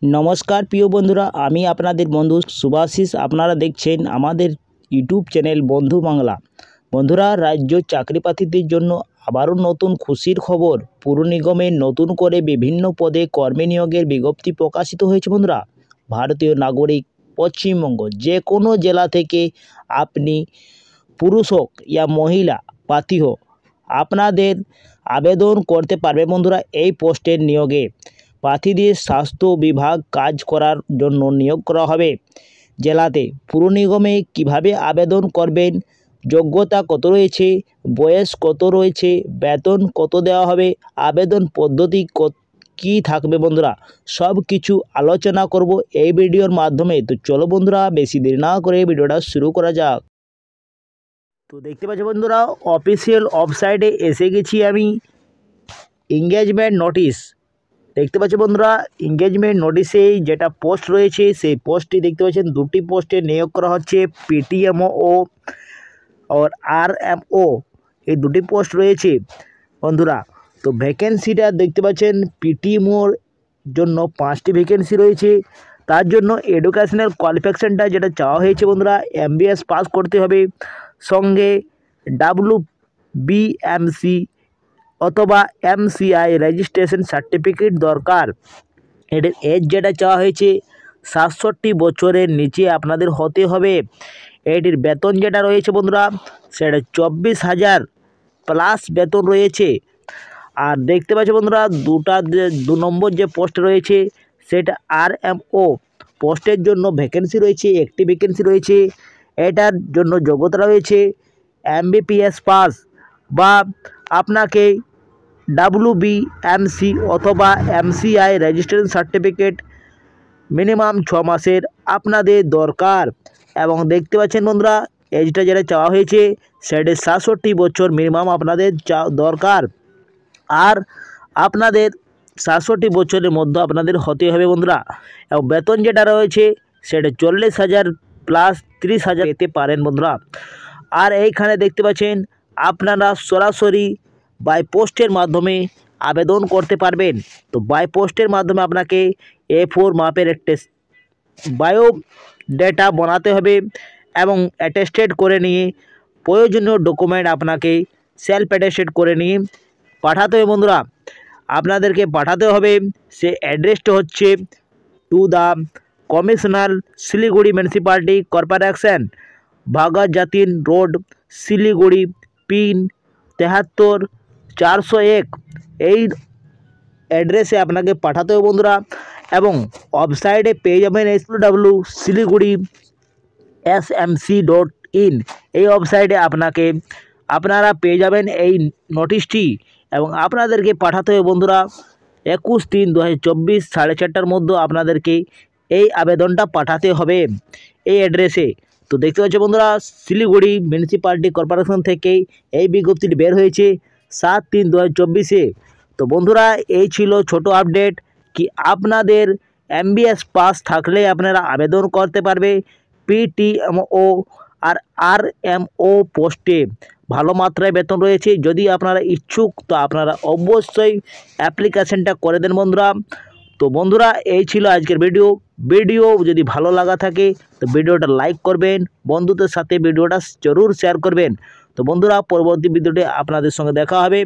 नमस्कार प्रिय बंधुरा आमी आपनादेर बंधु सुभाशिष आपनारा देखछेन आमादेर यूट्यूब चैनल बंधु बांगला। बंधुरा राज्य चाकरी प्रार्थीदेर जन्य आबारो नतून खुशिर खबर पुर निगमे नतून करे विभिन्न पदे कर्मी नियोगेर बिज्ञप्ति प्रकाशित हयेछे। बंधुरा भारतीय नागरिक पश्चिमबंग जे कोनो जेला थेके आपनी पुरुष होक या महिला प्रार्थी हो आपनादेर आवेदन करते पारबे। बंधुरा এই পোস্টের নিয়োগে প্রার্থীদের স্বাস্থ্য বিভাগ কাজ করার জন্য নিয়োগ করা হবে। জেলাতে পুর নিগমে কিভাবে আবেদন করবেন, যোগ্যতা কত রয়েছে, বয়স কত রয়েছে, বেতন কত দেওয়া হবে, আবেদন পদ্ধতি কি থাকবে বন্ধুরা সব কিছু আলোচনা করব এই ভিডিওর মাধ্যমে। তো চলো বন্ধুরা বেশি দেরি না করে ভিডিওটা শুরু করা যাক। তো দেখতে পাচ্ছ বন্ধুরা অফিসিয়াল ওয়েবসাইটে এসে গেছি আমি। এঙ্গেজমেন্ট নোটিশ দেখতে পাচ্ছ বন্ধুরা, এঙ্গেজমেন্ট নোটিশে যেটা পোস্ট রয়েছে সেই পোস্টটি দেখতে পাচ্ছেন দুটি পোস্টে নিয়োগ করা হচ্ছে পিটিএমও और আরএমও এই দুটি পোস্ট রয়েছে বন্ধুরা। তো ভ্যাকেন্সিটা দেখতে পাচ্ছেন পিটিএমওর জন্য 5টি ভ্যাকেন্সি রয়েছে। তার জন্য এডুকেশনাল কোয়ালিফিকেশনটা যেটা চাওয়া হয়েছে বন্ধুরা এমবিএস পাস করতে হবে, সঙ্গে WBMC অথবা MCI রেজিস্ট্রেশন সার্টিফিকেট দরকার। এটার এজ যেটা চাওয়া হয়েছে 67 বছরের নিচে আপনাদের হতে হবে। এটির বেতন যেটা রয়েছে বন্ধুরা সেটা 24,000 প্লাস বেতন রয়েছে। আর দেখতে পাচ্ছ বন্ধুরা 2 নম্বর যে পোস্ট রয়েছে সেটা আরএমও পোস্টের জন্য ভ্যাকেন্সি রয়েছে, একটি ভ্যাকেন্সি রয়েছে। এটার জন্য যোগ্যতা রয়েছে MBBS পাস বা আপনাকে WBMC অথবা MCI রেজিস্ট্রেশন সার্টিফিকেট মিনিমাম 6 মাসের আপনাদের দরকার। এবং দেখতে পাচ্ছেন বন্ধুরা এজটা যেটা চাওয়া হয়েছে সেটা 67 বছর মিনিমাম আপনাদের দরকার। আর আপনাদের 67 বছরের মধ্যে আপনাদের হতে হবে বন্ধুরা। এবং বেতন যেটা রয়েছে সেটা 40,000 প্লাস 30,000 পেতে পারেন বন্ধুরা। আর এইখানে দেখতে পাচ্ছেন আপনারা সরাসরি বাই পোস্টের মাধ্যমে আবেদন করতে পারবেন। তো বাই পোস্টের মাধ্যমে আপনাকে A4 মাপের একটা বায়ো ডেটা বানাতে হবে এবং অ্যাটেস্টেড করে নিয়ে প্রয়োজনীয় ডকুমেন্ট আপনাকে সেলফ অ্যাটেস্টেড করে নিয়ে পাঠাতে হবে বন্ধুরা। আপনাদেরকে পাঠাতে হবে সে অ্যাড্রেসটা হচ্ছে to the commissioner Siliguri municipality corporation, ভাগত জাতিন রোড, শিলিগুড়ি, পিন 73-401 এই অ্যাড্রেসে আপনাকে পাঠাতে হবে বন্ধুরা। এবং ওয়েবসাইটে পেয়ে যাবেন www.siliguri.smc.in এই ওয়েবসাইটে আপনারা পেয়ে যাবেন এই নোটিশটি। এবং আপনাদেরকে পাঠাতে হবে বন্ধুরা 21/3/2024 4:30টার মধ্যে আপনাদেরকে এই আবেদনটা পাঠাতে হবে এই অ্যাড্রেসে। তো দেখতে পাচ্ছ বন্ধুরা শিলিগুড়ি মিউনিসিপ্যালিটি কর্পোরেশন থেকে এই বিজ্ঞপ্তিটি বের হয়েছে 7/3/2024-এ। তো বন্ধুরা এই ছিল ছোট আপডেট কি আপনাদের MBS পাস থাকলে আপনারা আবেদন করতে পারবে পিটিএমও আর আরএমও পোস্টে। ভালো মাত্রায় বেতন রয়েছে। যদি আপনারা ইচ্ছুক তো আপনারা অবশ্যই অ্যাপ্লিকেশনটা করে দেন বন্ধুরা। তো বন্ধুরা এই ছিল আজকের ভিডিও যদি ভালো লাগা থাকে তো ভিডিওটা লাইক করবেন, বন্ধুদের সাথে ভিডিওটা জরুর শেয়ার করবেন। তো বন্ধুরা পরবর্তী ভিডিওতে আপনাদের সঙ্গে দেখা হবে।